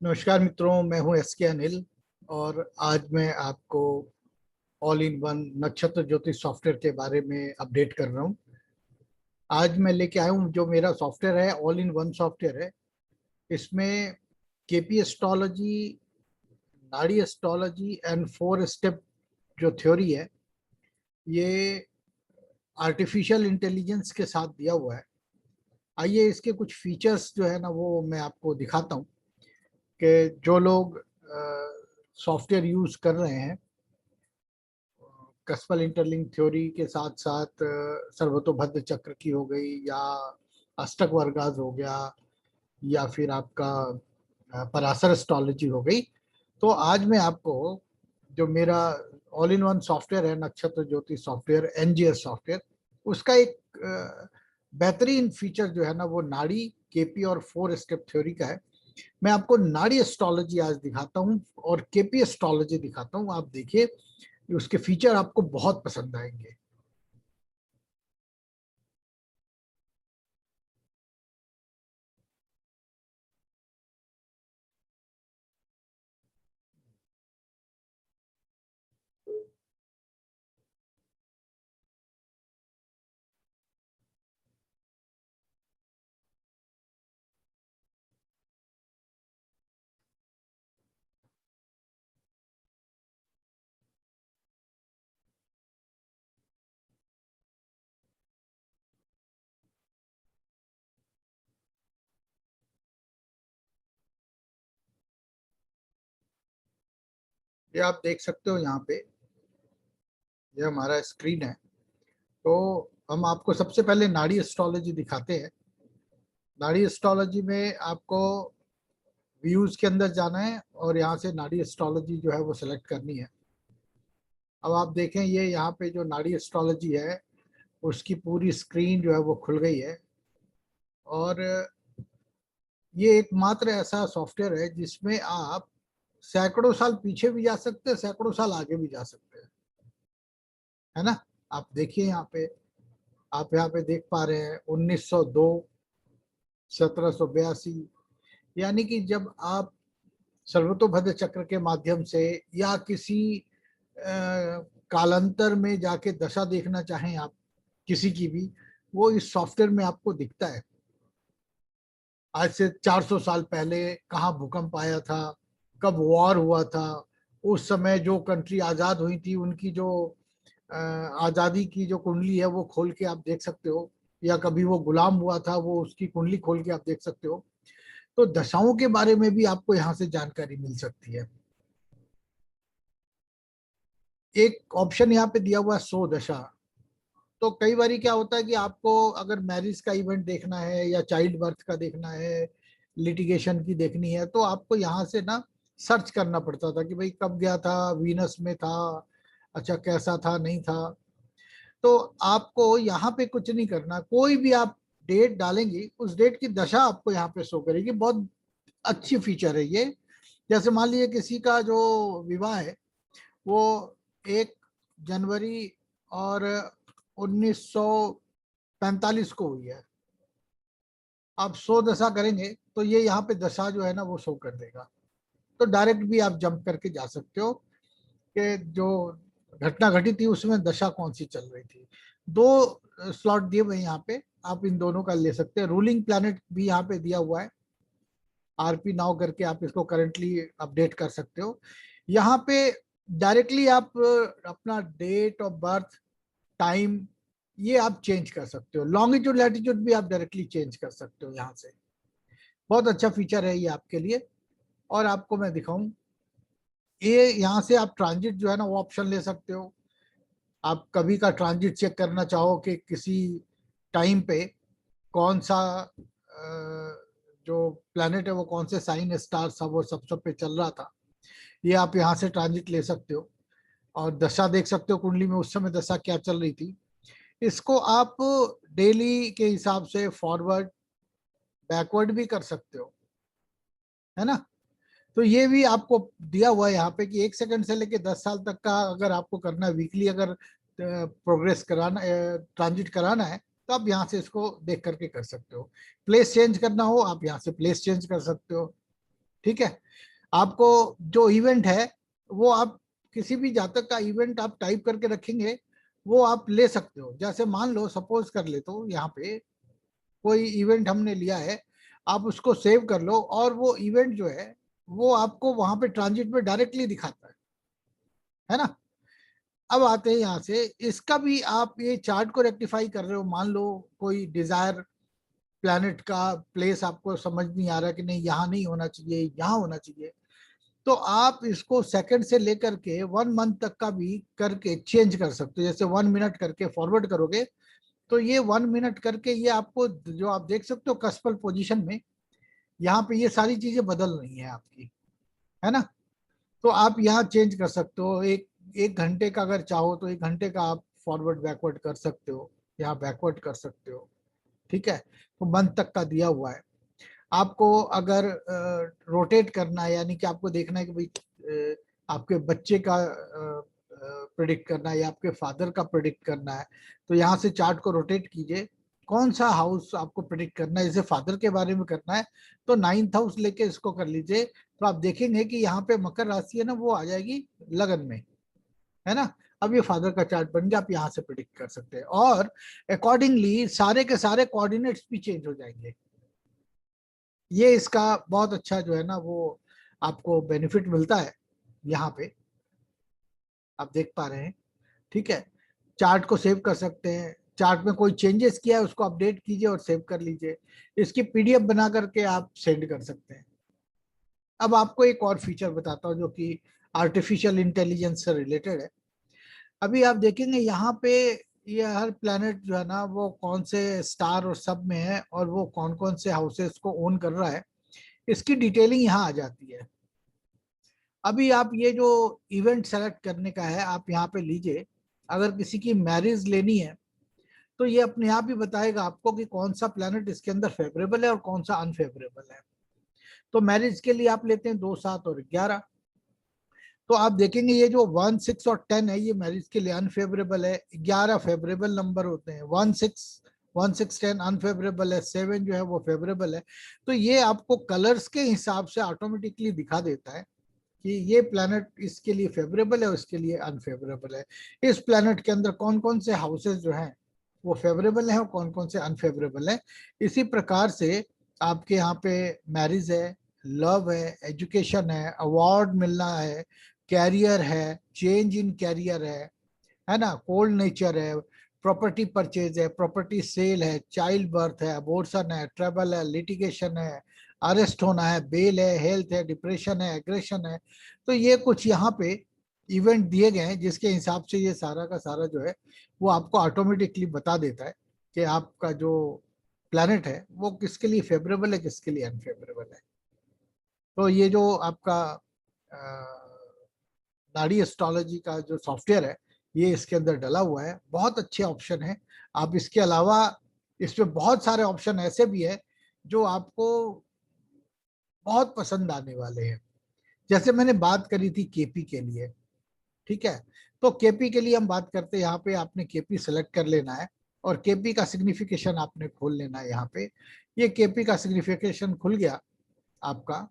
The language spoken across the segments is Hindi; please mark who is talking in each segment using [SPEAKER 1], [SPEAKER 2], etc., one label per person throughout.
[SPEAKER 1] नमस्कार मित्रों, मैं हूं एस के अनिल और आज मैं आपको ऑल इन वन नक्षत्र ज्योतिष सॉफ्टवेयर के बारे में अपडेट कर रहा हूं। आज मैं लेके आया हूं जो मेरा सॉफ्टवेयर है, ऑल इन वन सॉफ्टवेयर है। इसमें केपी एस्ट्रोलॉजी, नाड़ी एस्ट्रोलॉजी एंड 4 स्टेप जो थ्योरी है, ये आर्टिफिशियल इंटेलिजेंस के साथ दिया हुआ है। आइए इसके कुछ फीचर्स जो है ना वो मैं आपको दिखाता हूँ कि जो लोग सॉफ्टवेयर यूज कर रहे हैं कस्पल इंटरलिंक थ्योरी के साथ साथ सर्वतोभद्र चक्र की हो गई, या अष्टक वर्गाज हो गया, या फिर आपका पराशर एस्ट्रोलॉजी हो गई। तो आज मैं आपको जो मेरा ऑल इन वन सॉफ्टवेयर है, नक्षत्र ज्योति सॉफ्टवेयर, एनजीएस सॉफ्टवेयर, उसका एक बेहतरीन फीचर जो है ना वो नाड़ी, केपी और 4 स्टेप थ्योरी का है। मैं आपको नाड़ी एस्ट्रोलॉजी आज दिखाता हूँ और केपी एस्ट्रोलॉजी दिखाता हूँ। आप देखिए, उसके फीचर आपको बहुत पसंद आएंगे। ये आप देख सकते हो यहाँ पे, ये हमारा स्क्रीन है। तो हम आपको सबसे पहले नाड़ी एस्ट्रोलॉजी दिखाते हैं। नाड़ी एस्ट्रोलॉजी में आपको व्यूज के अंदर जाना है और यहाँ से नाड़ी एस्ट्रोलॉजी जो है वो सिलेक्ट करनी है। अब आप देखें, ये यहाँ पे जो नाड़ी एस्ट्रोलॉजी है उसकी पूरी स्क्रीन जो है वो खुल गई है। और ये एकमात्र ऐसा सॉफ्टवेयर है जिसमें आप सैकड़ों साल पीछे भी जा सकते हैं, सैकड़ों साल आगे भी जा सकते हैं, है ना। आप देखिए यहाँ पे, आप यहाँ पे देख पा रहे हैं 1902, 1782, यानी कि जब आप सर्वतोभद्र चक्र के माध्यम से या किसी कालांतर में जाके दशा देखना चाहें आप किसी की भी, वो इस सॉफ्टवेयर में आपको दिखता है। आज से 400 साल पहले कहाँ भूकंप आया था, कब वॉर हुआ था, उस समय जो कंट्री आज़ाद हुई थी उनकी जो आज़ादी की जो कुंडली है वो खोल के आप देख सकते हो, या कभी वो गुलाम हुआ था वो उसकी कुंडली खोल के आप देख सकते हो। तो दशाओं के बारे में भी आपको यहाँ से जानकारी मिल सकती है। एक ऑप्शन यहाँ पे दिया हुआ है 100 दशा। तो कई बार क्या होता है कि आपको अगर मैरिज का इवेंट देखना है या चाइल्ड बर्थ का देखना है, लिटिगेशन की देखनी है, तो आपको यहाँ से ना सर्च करना पड़ता था कि भाई कब गया था, वीनस में था, अच्छा कैसा था, नहीं था। तो आपको यहाँ पे कुछ नहीं करना, कोई भी आप डेट डालेंगी उस डेट की दशा आपको यहाँ पे शो करेगी। बहुत अच्छी फीचर है ये। जैसे मान लीजिए किसी का जो विवाह है वो 1 जनवरी और 1945 को हुई है, आप 100 दशा करेंगे तो ये यहाँ पे दशा जो है ना वो शो कर देगा। तो डायरेक्ट भी आप जंप करके जा सकते हो कि जो घटना घटी थी उसमें दशा कौन सी चल रही थी। 2 स्लॉट दिए हुए यहाँ पे, आप इन दोनों का ले सकते हैं। रूलिंग प्लैनेट भी यहाँ पे दिया हुआ है, आरपी नाउ करके आप इसको करंटली अपडेट कर सकते हो। यहाँ पे डायरेक्टली आप अपना डेट ऑफ बर्थ, टाइम, ये आप चेंज कर सकते हो। लॉन्गिट्यूड लैटिट्यूड भी आप डायरेक्टली चेंज कर सकते हो यहाँ से। बहुत अच्छा फीचर है ये आपके लिए। और आपको मैं दिखाऊं, ये यहाँ से आप ट्रांजिट जो है ना वो ऑप्शन ले सकते हो। आप कभी का ट्रांजिट चेक करना चाहो कि किसी टाइम पे कौन सा जो प्लैनेट है वो कौन से साइन स्टार सब वो सब पे चल रहा था, ये आप यहाँ से ट्रांजिट ले सकते हो। और दशा देख सकते हो कुंडली में उस समय दशा क्या चल रही थी। इसको आप डेली के हिसाब से फॉरवर्ड बैकवर्ड भी कर सकते हो, है ना। तो ये भी आपको दिया हुआ है यहाँ पे कि 1 सेकंड से लेके 10 साल तक का अगर आपको करना है, वीकली अगर प्रोग्रेस कराना, ट्रांजिट कराना है, तो आप यहाँ से इसको देख करके कर सकते हो। प्लेस चेंज करना हो आप यहाँ से प्लेस चेंज कर सकते हो। ठीक है। आपको जो इवेंट है वो आप किसी भी जातक का इवेंट आप टाइप करके रखेंगे, वो आप ले सकते हो। जैसे मान लो सपोज कर ले तो यहाँ पे कोई इवेंट हमने लिया है, आप उसको सेव कर लो और वो इवेंट जो है वो आपको वहां पे ट्रांजिट में डायरेक्टली दिखाता है ना। अब आते हैं यहाँ से, इसका भी आप ये चार्ट को रेक्टिफाई कर रहे हो। मान लो कोई डिजायर प्लैनेट का प्लेस आपको समझ नहीं आ रहा कि नहीं यहाँ नहीं होना चाहिए, यहाँ होना चाहिए, तो आप इसको सेकंड से लेकर के 1 मंथ तक का भी करके चेंज कर सकते हो। जैसे 1 मिनट करके फॉरवर्ड करोगे तो ये 1 मिनट करके ये आपको जो आप देख सकते हो कस्पल पोजीशन में, यहाँ पे ये सारी चीजें बदल रही हैं आपकी, है ना। तो आप यहाँ चेंज कर सकते हो। एक 1 घंटे का अगर चाहो तो 1 घंटे का आप फॉरवर्ड बैकवर्ड कर सकते हो, यहाँ बैकवर्ड कर सकते हो। ठीक है, तो मंथ तक का दिया हुआ है। आपको अगर रोटेट करना है, यानी कि आपको देखना है कि भाई आपके बच्चे का प्रिडिक्ट करना है या आपके फादर का प्रिडिक्ट करना है, तो यहाँ से चार्ट को रोटेट कीजिए। कौन सा हाउस आपको प्रिडिक्ट करना है, जैसे फादर के बारे में करना है तो 9th हाउस लेके इसको कर लीजिए, तो आप देखेंगे कि यहाँ पे मकर राशि है ना वो आ जाएगी लगन में, है ना। अब ये फादर का चार्ट बन गया, आप यहाँ से प्रिडिक्ट कर सकते हैं और अकॉर्डिंगली सारे के सारे कोऑर्डिनेट्स भी चेंज हो जाएंगे। ये इसका बहुत अच्छा जो है ना वो आपको बेनिफिट मिलता है। यहाँ पे आप देख पा रहे हैं, ठीक है। चार्ट को सेव कर सकते हैं, चार्ट में कोई चेंजेस किया है उसको अपडेट कीजिए और सेव कर लीजिए। इसकी पीडीएफ बना करके आप सेंड कर सकते हैं। अब आपको एक और फीचर बताता हूँ जो कि आर्टिफिशियल इंटेलिजेंस से रिलेटेड है। अभी आप देखेंगे यहाँ पे ये हर प्लैनेट जो है ना वो कौन से स्टार और सब में है और वो कौन कौन से हाउसेस को ओन कर रहा है, इसकी डिटेलिंग यहाँ आ जाती है। अभी आप ये जो इवेंट सेलेक्ट करने का है आप यहाँ पे लीजिए। अगर किसी की मैरिज लेनी है तो ये अपने आप ही बताएगा आपको कि कौन सा प्लैनेट इसके अंदर फेवरेबल है और कौन सा अनफेवरेबल है। तो मैरिज के लिए आप लेते हैं 2, 7 और 11। तो आप देखेंगे ये जो 1, 6 और 10 है ये मैरिज के लिए अनफेवरेबल है। 11 फेवरेबल नंबर होते हैं, 1, 6, 10 अनफेवरेबल है, 7 जो है वो फेवरेबल है। तो ये आपको कलर्स के हिसाब से ऑटोमेटिकली दिखा देता है कि ये प्लैनेट इसके लिए फेवरेबल है और इसके लिए अनफेवरेबल है। इस प्लैनेट के अंदर कौन कौन से हाउसेस जो हैं वो फेवरेबल हैं और कौन कौन से अनफेवरेबल हैं। इसी प्रकार से आपके यहाँ पे मैरिज है, लव है, एजुकेशन है, अवार्ड मिलना है, कैरियर है, चेंज इन कैरियर है ना, कोल्ड नेचर है, प्रॉपर्टी परचेज है, प्रॉपर्टी सेल है, चाइल्ड बर्थ है, अबॉर्शन है, ट्रेवल है, लिटिगेशन है, अरेस्ट होना है, बेल है, हेल्थ है, डिप्रेशन है, एग्रेशन है। तो ये कुछ यहाँ पे इवेंट दिए गए हैं जिसके हिसाब से ये सारा का सारा जो है वो आपको ऑटोमेटिकली बता देता है कि आपका जो प्लैनेट है वो किसके लिए फेवरेबल है, किसके लिए अनफेवरेबल है। तो ये जो आपका नाड़ी एस्ट्रोलॉजी का जो सॉफ्टवेयर है ये इसके अंदर डला हुआ है, बहुत अच्छे ऑप्शन है। आप इसके अलावा इसमें बहुत सारे ऑप्शन ऐसे भी है जो आपको बहुत पसंद आने वाले हैं। जैसे मैंने बात करी थी केपी के लिए, ठीक है। तो केपी के लिए हम बात करते हैं, यहाँ पे आपने केपी सेलेक्ट कर लेना है और केपी का सिग्निफिकेशन आपने खोल लेना है। यहाँ पे ये केपी का सिग्निफिकेशन खुल गया आपका।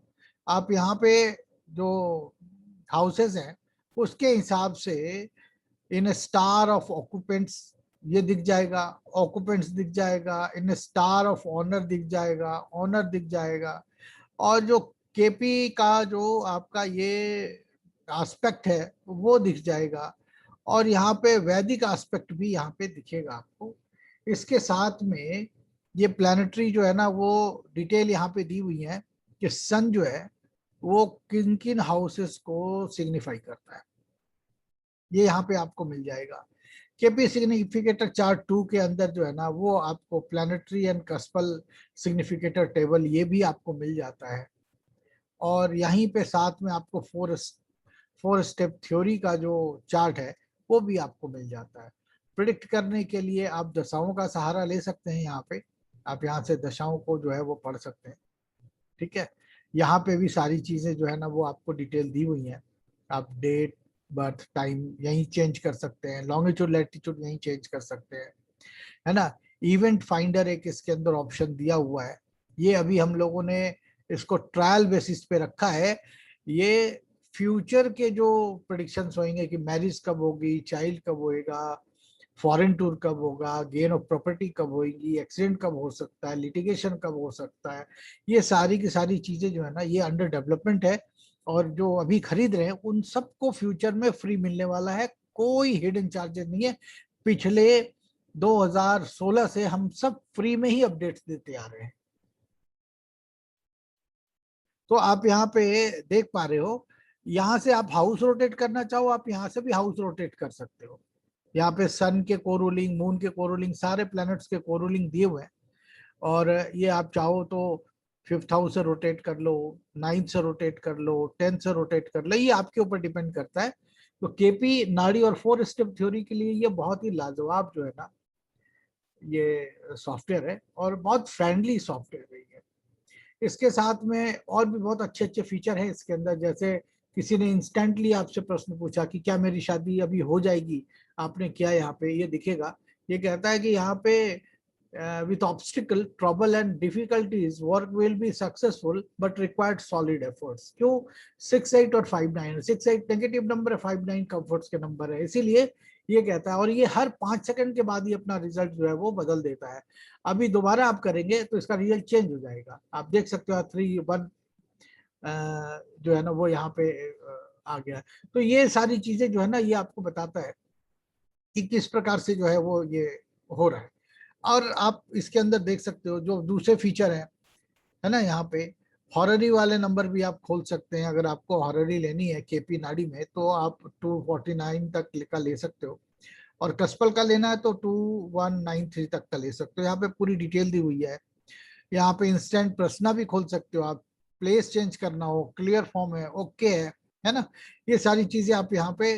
[SPEAKER 1] आप यहाँ पे जो हाउसेस हैं उसके हिसाब से इन स्टार ऑफ ऑक्यूपेंट्स ये दिख जाएगा, ऑक्यूपेंट्स दिख जाएगा, इन स्टार ऑफ ऑनर दिख जाएगा, ऑनर दिख जाएगा। और जो केपी का जो आपका ये एस्पेक्ट है वो दिख जाएगा और यहाँ पे वैदिक एस्पेक्ट भी यहाँ पे दिखेगा आपको। इसके साथ में ये प्लानिटरी जो है ना वो डिटेल यहाँ पे दी हुई है कि सन जो है वो किन किन हाउसेस को सिग्निफाई करता है, ये यहाँ पे आपको मिल जाएगा। केपी सिग्निफिकेटर चार्ट 2 के अंदर जो है ना वो आपको प्लानिटरी एंड कस्पल सिग्निफिकेटर टेबल ये भी आपको मिल जाता है। और यहीं पे साथ में आपको 4 स्टेप थ्योरी का जो चार्ट है वो भी आपको मिल जाता है। प्रिडिक्ट करने के लिए आप दशाओं का सहारा ले सकते हैं। यहाँ पे आप यहाँ से दशाओं को जो है वो पढ़ सकते हैं, ठीक है। यहाँ पे भी सारी चीजें जो है ना वो आपको डिटेल दी हुई हैं। आप डेट, बर्थ, टाइम यहीं चेंज कर सकते हैं, लॉन्गिट्यूड लैटिट्यूड यहीं चेंज कर सकते हैं, है ना। इवेंट फाइंडर एक इसके अंदर ऑप्शन दिया हुआ है, ये अभी हम लोगों ने इसको ट्रायल बेसिस पे रखा है। ये फ्यूचर के जो प्रेडिक्शंस होंगे कि मैरिज कब होगी, चाइल्ड कब होएगा, फॉरेन टूर कब होगा, गेन ऑफ प्रॉपर्टी कब होगी, एक्सीडेंट कब हो सकता है, लिटिगेशन कब हो सकता है, ये सारी की सारी चीजें जो है ना ये अंडर डेवलपमेंट है। और जो अभी खरीद रहे हैं उन सबको फ्यूचर में फ्री मिलने वाला है, कोई हिडन चार्जेस नहीं है। पिछले 2016 से हम सब फ्री में ही अपडेट्स देते आ रहे हैं। तो आप यहाँ पे देख पा रहे हो, यहाँ से आप हाउस रोटेट करना चाहो, आप यहाँ से भी हाउस रोटेट कर सकते हो। यहाँ पे सन के कोरूलिंग, मून के कोरूलिंग, सारे प्लैनेट्स के कोरूलिंग दिए हुए हैं। और ये आप चाहो तो 5th हाउस से रोटेट कर लो, 9th से रोटेट कर लो, 10th से रोटेट कर लो, ये आपके ऊपर डिपेंड करता है। तो केपी नाड़ी और 4 स्टेप थ्योरी के लिए ये बहुत ही लाजवाब जो है ना ये सॉफ्टवेयर है, और बहुत फ्रेंडली सॉफ्टवेयर है ये। इसके साथ में और भी बहुत अच्छे अच्छे फीचर है इसके अंदर, जैसे किसी ने इंस्टेंटली आपसे प्रश्न पूछा कि क्या मेरी शादी अभी हो जाएगी, आपने किया, यहाँ पे ये दिखेगा। ये कहता है कि यहाँ पे with obstacle, trouble and difficulties, work will be successful but required solid efforts। क्यों? 6, 8 और 5, 9, 6, 8 नेगेटिव नंबर है, 5, 9 कंफर्ट्स के नंबर है, इसीलिए ये कहता है। और ये हर 5 सेकंड के बाद ही अपना रिजल्ट जो है वो बदल देता है। अभी दोबारा आप करेंगे तो इसका रिजल्ट चेंज हो जाएगा, आप देख सकते हो 3, 1 जो है ना वो यहाँ पे आ गया। तो ये सारी चीजें जो है ना ये आपको बताता है कि किस प्रकार से जो है वो ये हो रहा है। और आप इसके अंदर देख सकते हो जो दूसरे फीचर है ना, यहाँ पे हॉररी वाले नंबर भी आप खोल सकते हैं। अगर आपको हॉररी लेनी है केपी नाड़ी में तो आप 249 तक का ले सकते हो, और कस्पल का लेना है तो 2193 तक का ले सकते हो। यहाँ पे पूरी डिटेल दी हुई है। यहाँ पे इंस्टेंट प्रश्न भी खोल सकते हो आप, प्लेस चेंज करना हो, क्लियर फॉर्म है, ओके है ना, ये सारी चीजें आप यहाँ पे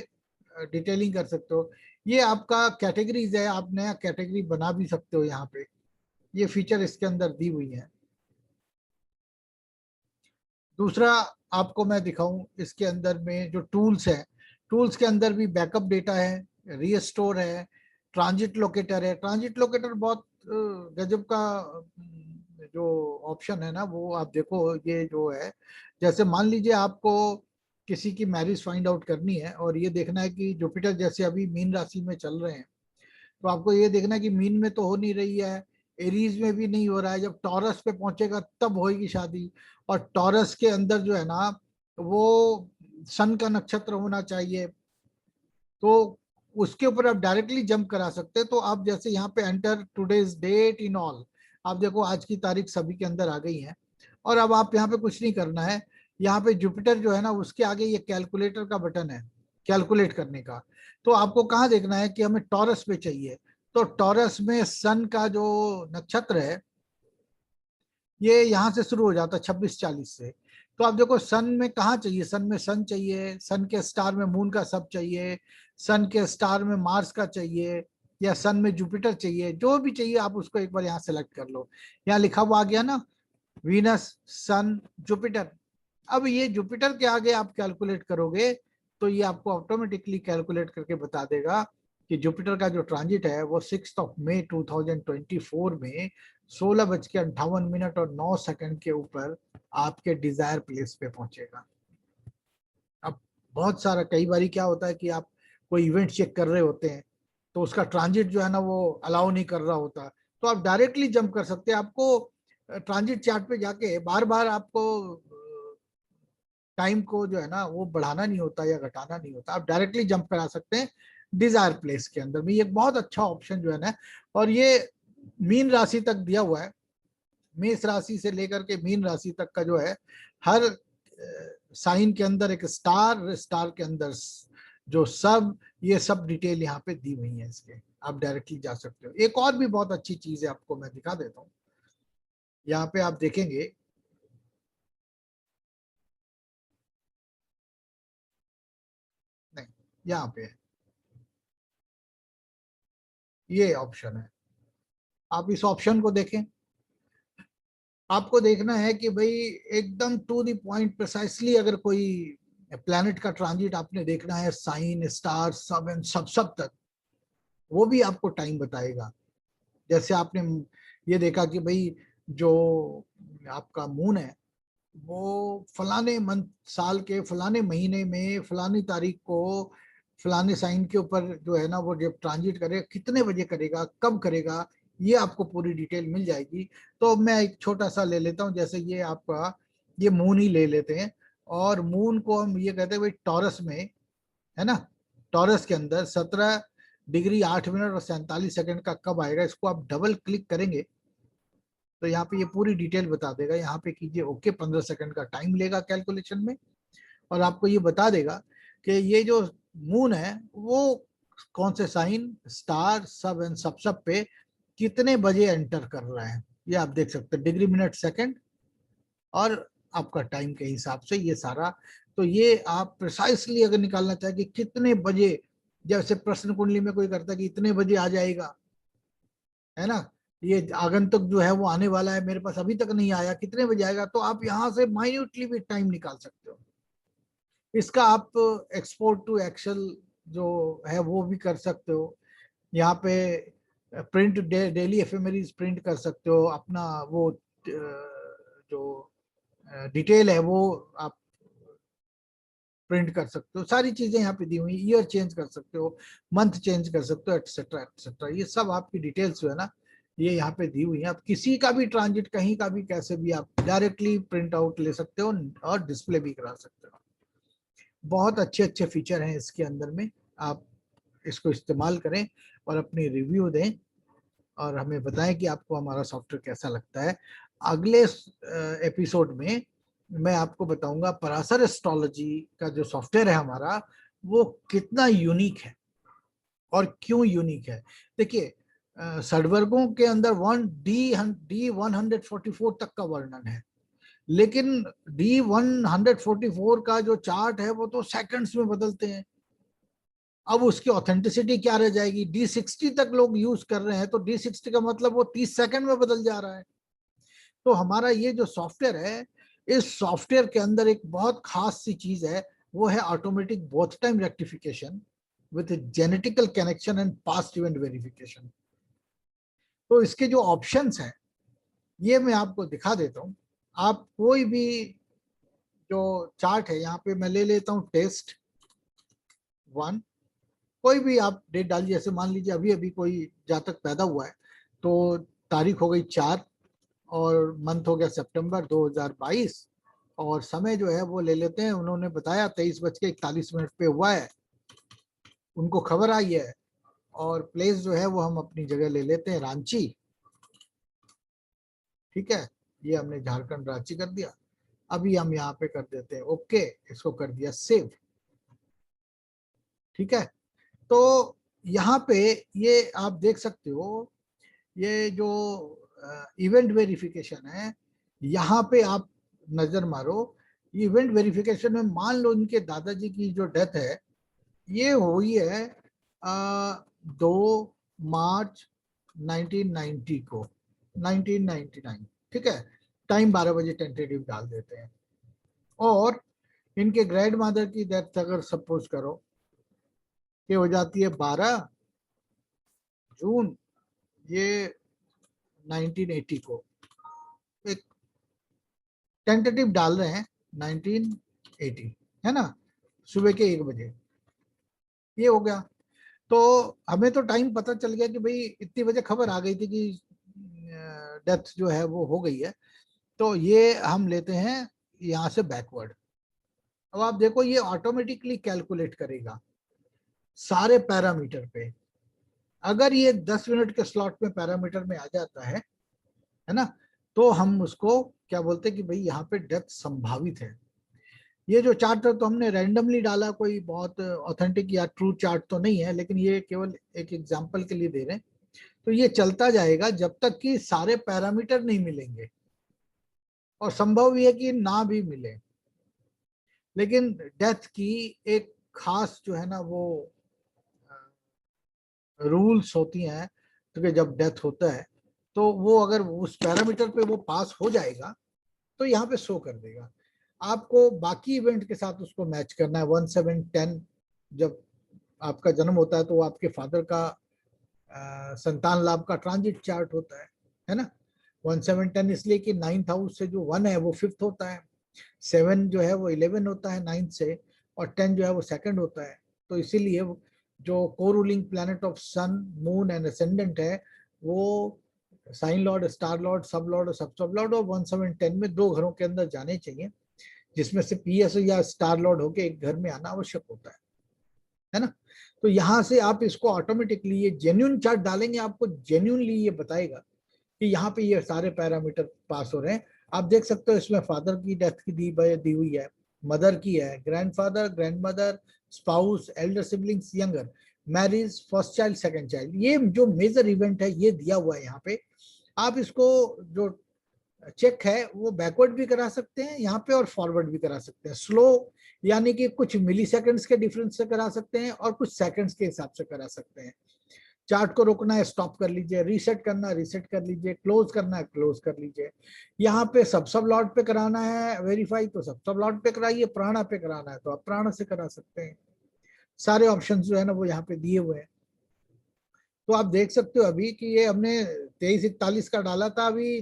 [SPEAKER 1] डिटेलिंग कर सकते हो। ये आपका कैटेगरीज है, आप नया कैटेगरी बना भी सकते हो यहाँ पे, ये फीचर इसके अंदर दी हुई है। दूसरा आपको मैं दिखाऊं, इसके अंदर में जो टूल्स है, टूल्स के अंदर भी बैकअप डेटा है, रीस्टोर है, ट्रांजिट लोकेटर है। ट्रांजिट लोकेटर बहुत गजब का जो ऑप्शन है ना वो आप देखो, ये जो है जैसे मान लीजिए आपको किसी की मैरिज फाइंड आउट करनी है, और ये देखना है कि जुपिटर जैसे अभी मीन राशि में चल रहे हैं, तो आपको ये देखना है कि मीन में तो हो नहीं रही है, एरीज में भी नहीं हो रहा है, जब टॉरस पे पहुंचेगा तब होगी शादी। और टॉरस के अंदर जो है ना वो सन का नक्षत्र होना चाहिए, तो उसके ऊपर आप डायरेक्टली जंप करा सकते हैं। तो आप जैसे यहाँ पे enter today's date in all, आप देखो आज की तारीख सभी के अंदर आ गई है। और अब आप यहाँ पे कुछ नहीं करना है, यहाँ पे जुपिटर जो है ना उसके आगे ये कैलकुलेटर का बटन है, कैलकुलेट करने का। तो आपको कहाँ देखना है कि हमें टॉरस पे चाहिए, तो टॉरस में सन का जो नक्षत्र है ये यहाँ से शुरू हो जाता है 2640 से। तो आप देखो सन में कहाँ चाहिए, सन में सन चाहिए, सन के स्टार में मून का सब चाहिए, सन के स्टार में मार्स का चाहिए, या सन में जुपिटर चाहिए, जो भी चाहिए आप उसको एक बार यहाँ सेलेक्ट कर लो। यहाँ लिखा हुआ आ गया ना, वीनस, सन, जुपिटर। अब ये जुपिटर के आगे आप कैलकुलेट करोगे तो ये आपको ऑटोमेटिकली कैलकुलेट करके बता देगा कि जुपिटर का जो ट्रांजिट है वो 6 मई 2024 में 16:58 और 9 सेकंड के ऊपर आपके डिजायर प्लेस पे पहुंचेगा। अब बहुत सारा कई बार क्या होता है कि आप कोई इवेंट चेक कर रहे होते हैं तो उसका ट्रांजिट जो है ना वो अलाउ नहीं कर रहा होता, तो आप डायरेक्टली जंप कर सकते हैं। आपको ट्रांजिट चार्ट पे जाके बार बार आपको टाइम को जो है ना वो बढ़ाना नहीं होता या घटाना नहीं होता, आप डायरेक्टली जंप करा सकते हैं डिजायर प्लेस के अंदर में। ये बहुत अच्छा ऑप्शन जो है ना, और ये मीन राशि तक दिया हुआ है, मेष राशि से लेकर के मीन राशि तक का जो है हर साइन के अंदर एक स्टार, स्टार के अंदर जो सब, ये सब डिटेल यहाँ पे दी हुई है इसके, आप डायरेक्टली जा सकते हो। एक और भी बहुत अच्छी चीज है, आपको मैं दिखा देता हूँ। यहाँ पे आप देखेंगे, नहीं यहाँ पे है, ये ऑप्शन है, आप इस ऑप्शन को देखें। आपको देखना है कि भाई एकदम टू द पॉइंट प्रिसाइसली, अगर कोई प्लैनेट का ट्रांजिट आपने देखना है, साइन, स्टार, सब एंड सब तक, वो भी आपको टाइम बताएगा। जैसे आपने ये देखा कि भाई जो आपका मून है वो फलाने मंथ, साल के फलाने महीने में फलानी तारीख को फलाने साइन के ऊपर जो है ना वो जब ट्रांजिट करेगा, कितने बजे करेगा, कब करेगा, ये आपको पूरी डिटेल मिल जाएगी। तो मैं एक छोटा सा ले लेता हूँ, जैसे ये आपका ये मून ही ले लेते हैं। और मून को हम ये कहते हैं भाई टॉरस में, है ना, टॉरस के अंदर 17 डिग्री 8 मिनट और 47 सेकंड का कब आएगा, इसको आप डबल क्लिक करेंगे तो यहाँ पे ये पूरी डिटेल बता देगा। यहाँ पे कीजिए ओके, 15 सेकंड का टाइम लेगा कैलकुलेशन में, और आपको ये बता देगा कि ये जो मून है वो कौन से साइन, स्टार, सब एंड सब पे कितने बजे एंटर कर रहा है। ये आप देख सकते हैं डिग्री मिनट सेकंड और आपका टाइम के हिसाब से ये सारा। तो ये आप प्रिसाइसली अगर निकालना चाहे कि कितने बजे, जैसे प्रश्न कुंडली में कोई करता है कि इतने बजे आ जाएगा, है ना, ये आगंतुक जो है वो आने वाला है, मेरे पास अभी तक नहीं आया, कितने बजे आएगा, तो आप यहाँ से माइन्यूटली भी टाइम निकाल सकते हो। इसका आप एक्सपोर्ट टू एक्सेल जो है वो भी कर सकते हो। यहाँ पे प्रिंट डेली एफएमआरईज प्रिंट कर सकते हो, अपना वो जो डिटेल है वो आप प्रिंट कर सकते हो। सारी चीजें यहाँ पे दी हुई, ईयर चेंज कर सकते हो, मंथ चेंज कर सकते हो, एटसेट्रा एटसेट्रा। ये सब आपकी डिटेल्स जो है ना ये यहाँ पे दी हुई है। आप किसी का भी ट्रांजिट कहीं का भी कैसे भी आप डायरेक्टली प्रिंट आउट ले सकते हो और डिस्प्ले भी करा सकते हो। बहुत अच्छे अच्छे फीचर हैं इसके अंदर में, आप इसको इस्तेमाल करें और अपनी रिव्यू दें और हमें बताएं कि आपको हमारा सॉफ्टवेयर कैसा लगता है। अगले एपिसोड में मैं आपको बताऊंगा पराशर एस्ट्रोलॉजी का जो सॉफ्टवेयर है हमारा वो कितना यूनिक है और क्यों यूनिक है। देखिए षडवर्गों के अंदर 1D 144 तक का वर्णन है, लेकिन D 144 का जो चार्ट है वो तो सेकंड्स में बदलते हैं। अब उसकी ऑथेंटिसिटी क्या रह जाएगी, D 60 तक लोग यूज कर रहे हैं तो D 60 का मतलब वो 30 सेकंड में बदल जा रहा है। तो हमारा ये जो सॉफ्टवेयर है, इस सॉफ्टवेयर के अंदर एक बहुत खास सी चीज है, वो है automatic both time rectification with genetical connection and past event verification. तो इसके जो ऑप्शंस हैं ये मैं आपको दिखा देता हूँ। आप कोई भी जो चार्ट है, यहाँ पे मैं ले लेता हूँ टेस्ट 1, कोई भी आप डेट डालिए, जैसे मान लीजिए अभी अभी कोई जातक पैदा हुआ है तो तारीख हो गई 4 और मंथ हो गया सितंबर 2022 और समय जो है वो ले लेते हैं, उन्होंने बताया 23:41 पे हुआ है, उनको खबर आई है। और प्लेस जो है वो हम अपनी जगह ले लेते हैं रांची, ठीक है, ये हमने झारखंड रांची कर दिया। अभी हम यहाँ पे कर देते हैं ओके, इसको कर दिया सेव, ठीक है। तो यहाँ पे ये आप देख सकते हो, ये जो इवेंट वेरिफिकेशन है, यहाँ पे आप नजर मारो। इवेंट वेरिफिकेशन में मान लो इनके दादाजी की जो डेथ है ये हुई है 2 मार्च 1990 को, 1999, ठीक है। टाइम 12 बजे टेंटेटिव डाल देते हैं। और इनके ग्रैंड मदर की डेथ अगर सपोज करो कि हो जाती है 12 जून, ये 1980 को, एक टेंटेटिव डाल रहे हैं 1980, है ना, सुबह के 1 बजे, ये हो गया। तो हमें तो टाइम पता चल गया कि भाई इतनी बजे खबर आ गई थी कि डेथ जो है वो हो गई है। तो ये हम लेते हैं यहाँ से बैकवर्ड। अब आप देखो ये ऑटोमेटिकली कैलकुलेट करेगा सारे पैरामीटर पे। अगर ये 10 मिनट के स्लॉट में पैरामीटर में आ जाता है ना, तो हम उसको क्या बोलते हैं कि भाई यहाँ पे डेथ संभावित है। ये जो चार्ट है तो हमने रैंडमली डाला, कोई बहुत ऑथेंटिक या ट्रू चार्ट तो नहीं है, लेकिन ये केवल एक एग्जांपल के लिए दे रहे हैं। तो ये चलता जाएगा जब तक कि सारे पैरामीटर नहीं मिलेंगे, और संभव भी है कि ना भी मिले। लेकिन डेथ की एक खास जो है ना वो रूल्स होती हैं, क्योंकि जब डेथ होता है तो वो अगर उस पैरामीटर पे वो पास हो जाएगा तो यहाँ पे शो कर देगा। आपको बाकी इवेंट के साथ उसको मैच करना है। 1 7 10 जब आपका जन्म होता है तो वो आपके फादर का संतान लाभ का ट्रांजिट चार्ट होता है ना। 1 7 10 इसलिए कि 9th हाउस से जो 1 है वो 5th होता है, 7 जो है वो 11 होता है 9 से, और 10 जो है वो सेकंड होता है। तो इसीलिए जो को ruling planet of sun, moon and ascendant है, वो sign lord, star lord, sub lord और सब सब लॉर्ड, और 1 7 10 में 2 घरों के अंदर जाने चाहिए, जिसमें से पीएस या स्टार लॉर्ड होके एक घर में आना आवश्यक होता है ना। तो यहाँ से आप इसको ऑटोमेटिकली ये जेन्युइन चार्ट डालेंगे, आपको जेन्युइनली ये बताएगा कि यहाँ पे ये सारे पैरामीटर पास हो रहे हैं। आप देख सकते हो इसमें फादर की डेथ की दी हुई है, मदर की है, grandfather, grandmother, spouse, Elder siblings, younger, marriage, first child, second child, ये जो मेजर इवेंट है ये दिया हुआ है यहाँ पे। आप इसको जो चेक है वो बैकवर्ड भी करा सकते हैं यहाँ पे और फॉरवर्ड भी करा सकते हैं। स्लो यानी कि कुछ मिली सेकेंड्स के डिफरेंस से करा सकते हैं और कुछ सेकंड्स के हिसाब से करा सकते हैं। चार्ट को रोकना है स्टॉप कर लीजिए, रीसेट करना है रीसेट कर लीजिए, क्लोज करना है क्लोज कर लीजिए। यहाँ पे सब लॉर्ड पे कराना है वेरीफाई तो सब लॉर्ड पे कराइए, प्राणा पे कराना है तो आप प्राणा से करा सकते हैं। सारे ऑप्शन जो है ना वो यहाँ पे दिए हुए हैं। तो आप देख सकते हो अभी कि ये हमने 23:41 का डाला था, अभी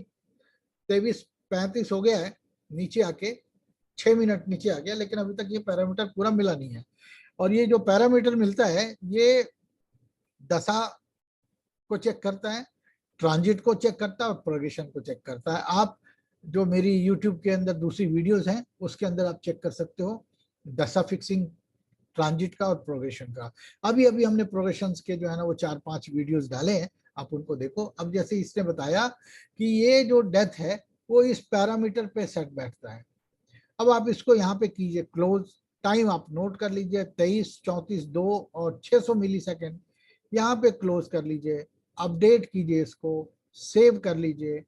[SPEAKER 1] 23:35 हो गया है, नीचे आके 6 मिनट नीचे आ गया, लेकिन अभी तक ये पैरामीटर पूरा मिला नहीं है। और ये जो पैरामीटर मिलता है ये दशा को चेक करता है, ट्रांजिट को चेक करता है और प्रोग्रेशन को चेक करता है। आप जो मेरी यूट्यूब के अंदर दूसरी वीडियोस हैं उसके अंदर आप चेक कर सकते हो दशा फिक्सिंग, ट्रांजिट का और प्रोग्रेशन का। अभी अभी हमने प्रोग्रेशन के जो है ना वो 4-5 वीडियोस डाले हैं, आप उनको देखो। अब जैसे इसने बताया कि ये जो डेथ है वो इस पैरामीटर पे सेट बैठता है। अब आप इसको यहाँ पे कीजिए क्लोज, टाइम आप नोट कर लीजिए 23, 34, 2 और 600 मिली सेकेंड, यहाँ पे क्लोज कर लीजिए, अपडेट कीजिए, इसको सेव कर लीजिए,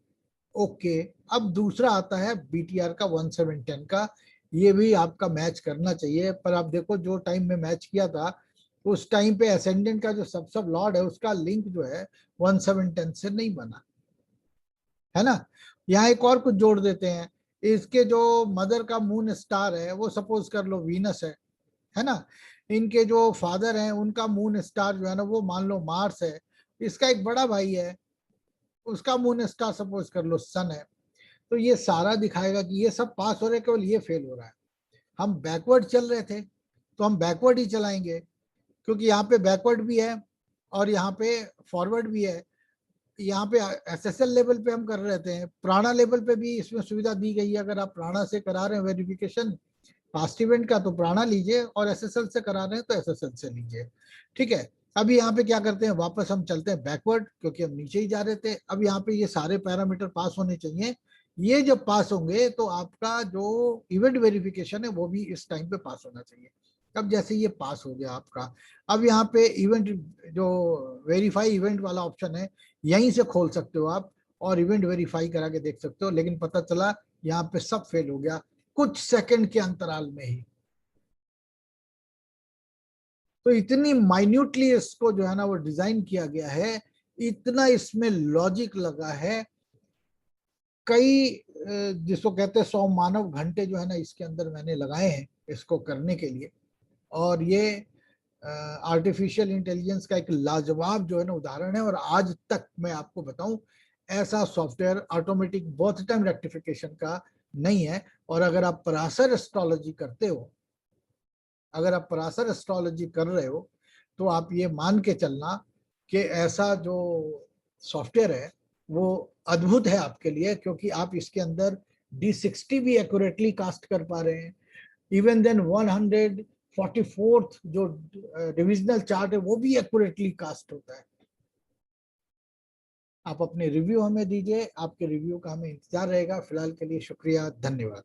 [SPEAKER 1] ओके। अब दूसरा आता है बीटीआर का 1710 का, ये भी आपका मैच करना चाहिए, पर आप देखो जो टाइम में मैच किया था उस टाइम पे असेंडेंट का जो सब लॉर्ड है उसका लिंक जो है 1710 से नहीं बना है ना। यहाँ एक और कुछ जोड़ देते हैं, इसके जो मदर का मून स्टार है वो सपोज कर लो वीनस है ना। इनके जो फादर हैं उनका मून स्टार जो है ना वो मान लो मार्स है। इसका एक बड़ा भाई है उसका मून स्टार सपोज कर लो सन है। तो ये सारा दिखाएगा कि ये सब पास हो रहे हैं, केवल ये फेल हो रहा है। हम बैकवर्ड चल रहे थे तो हम बैकवर्ड ही चलाएंगे, क्योंकि यहाँ पे बैकवर्ड भी है और यहाँ पे फॉरवर्ड भी है। यहाँ पे एसएसएल लेवल पे हम कर रहे थे, प्राणा लेवल पे भी इसमें सुविधा दी गई है। अगर आप प्राणा से करा रहे हैं वेरिफिकेशन पास्ट इवेंट का तो प्राणा लीजिए, और एसएसएल से करा रहे हैं तो एसएसएल से लीजिए, ठीक है। अभी यहाँ पे क्या करते हैं, वापस हम चलते हैं बैकवर्ड, क्योंकि हम नीचे ही जा रहे थे। अब यहाँ पे ये सारे पैरामीटर पास होने चाहिए। ये जब पास होंगे तो आपका जो इवेंट वेरिफिकेशन है वो भी इस टाइम पे पास होना चाहिए। अब जैसे ये पास हो गया आपका, अब यहाँ पे इवेंट जो वेरीफाई इवेंट वाला ऑप्शन है यहीं से खोल सकते हो आप और इवेंट वेरीफाई करा के देख सकते हो। लेकिन पता चला यहाँ पे सब फेल हो गया कुछ सेकंड के अंतराल में ही। तो इतनी माइन्यूटली इसको जो है ना वो डिजाइन किया गया है, इतना इसमें लॉजिक लगा है। कई जिसको कहते हैं 100 मानव घंटे जो है ना इसके अंदर मैंने लगाए हैं इसको करने के लिए। और ये आर्टिफिशियल इंटेलिजेंस का एक लाजवाब जो है ना उदाहरण है। और आज तक मैं आपको बताऊं ऐसा software automatic birth time rectification का नहीं है। और अगर आप पराशर एस्ट्रोलॉजी करते हो, अगर आप पराशर एस्ट्रोलॉजी कर रहे हो तो आप ये मान के चलना कि ऐसा जो सॉफ्टवेयर है वो अद्भुत है आपके लिए, क्योंकि आप इसके अंदर D60 भी एक्यूरेटली कास्ट कर पा रहे हैं। इवन देन 144th जो डिविजनल चार्ट है वो भी एक्यूरेटली कास्ट होता है। आप अपने रिव्यू हमें दीजिए, आपके रिव्यू का हमें इंतजार रहेगा। फिलहाल के लिए शुक्रिया, धन्यवाद।